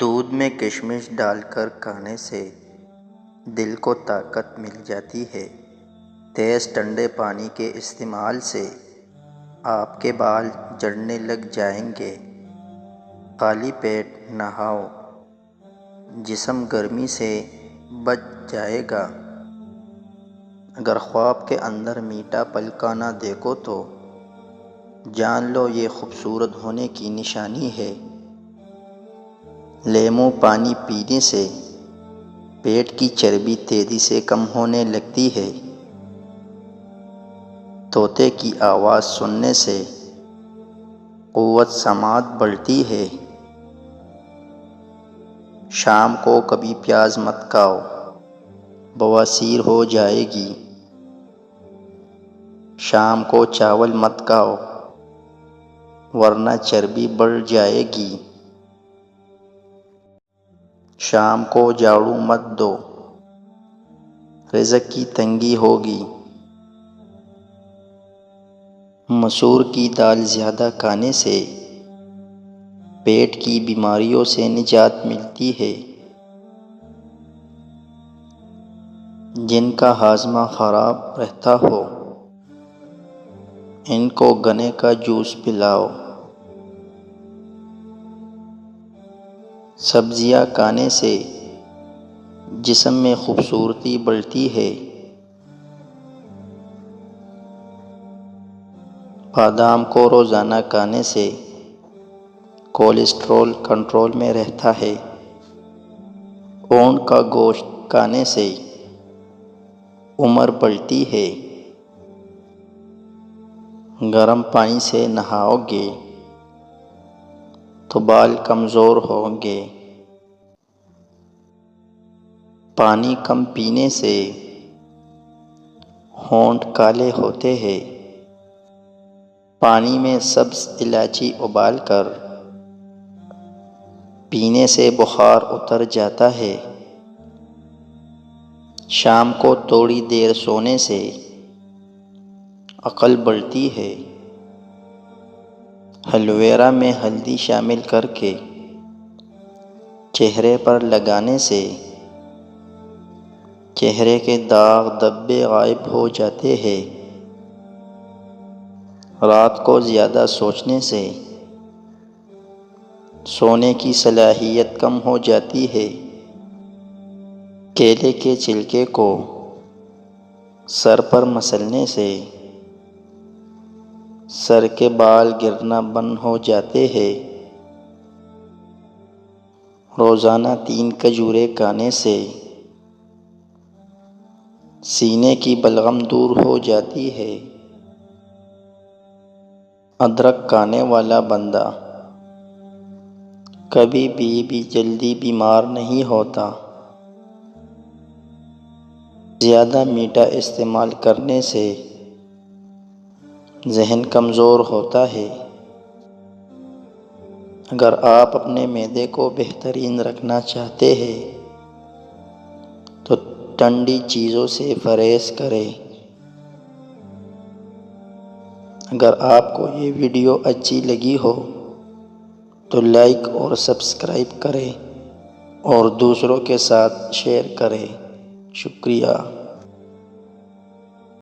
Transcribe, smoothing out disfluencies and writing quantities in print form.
دودھ میں کشمش ڈال کر کھانے سے دل کو طاقت مل جاتی ہے۔ تیز ٹھنڈے پانی کے استعمال سے آپ کے بال جھڑنے لگ جائیں گے۔ خالی پیٹ نہاؤ، جسم گرمی سے بچ جائے گا۔ اگر خواب کے اندر میٹھا پھل کھانا دیکھو تو جان لو یہ خوبصورت ہونے کی نشانی ہے۔ لیموں پانی پینے سے پیٹ کی چربی تیزی سے کم ہونے لگتی ہے۔ طوطے کی آواز سننے سے قوت سماعت بڑھتی ہے۔ شام کو کبھی پیاز مت کھاؤ، بواسیر ہو جائے گی۔ شام کو چاول مت کھاؤ ورنہ چربی بڑھ جائے گی۔ شام کو جھاڑو مت دو، رزق کی تنگی ہوگی۔ مسور کی دال زیادہ کھانے سے پیٹ کی بیماریوں سے نجات ملتی ہے۔ جن کا ہاضمہ خراب رہتا ہو ان کو گنے کا جوس پلاؤ۔ سبزیاں کھانے سے جسم میں خوبصورتی بڑھتی ہے۔ بادام کو روزانہ کھانے سے کولیسٹرول کنٹرول میں رہتا ہے۔ اونٹ کا گوشت کھانے سے عمر بڑھتی ہے۔ گرم پانی سے نہاؤ گے تو بال کمزور ہوں گے۔ پانی کم پینے سے ہونٹ کالے ہوتے ہیں۔ پانی میں سبز الائچی ابال کر پینے سے بخار اتر جاتا ہے۔ شام کو تھوڑی دیر سونے سے عقل بڑھتی ہے۔ ایلوویرا میں ہلدی شامل کر کے چہرے پر لگانے سے چہرے کے داغ دھبے غائب ہو جاتے ہیں۔ رات کو زیادہ سوچنے سے سونے کی صلاحیت کم ہو جاتی ہے۔ کیلے کے چھلکے کو سر پر مسلنے سے سر کے بال گرنا بند ہو جاتے ہیں۔ روزانہ 3 کھجوریں کھانے سے سینے کی بلغم دور ہو جاتی ہے۔ ادرک کھانے والا بندہ کبھی بھی جلدی بیمار نہیں ہوتا۔ زیادہ میٹھا استعمال کرنے سے ذہن کمزور ہوتا ہے۔ اگر آپ اپنے معدے کو بہترین رکھنا چاہتے ہیں تو ٹھنڈی چیزوں سے پرہیز کریں۔ اگر آپ کو یہ ویڈیو اچھی لگی ہو تو لائک اور سبسکرائب کریں اور دوسروں کے ساتھ شیئر کریں۔ شکریہ۔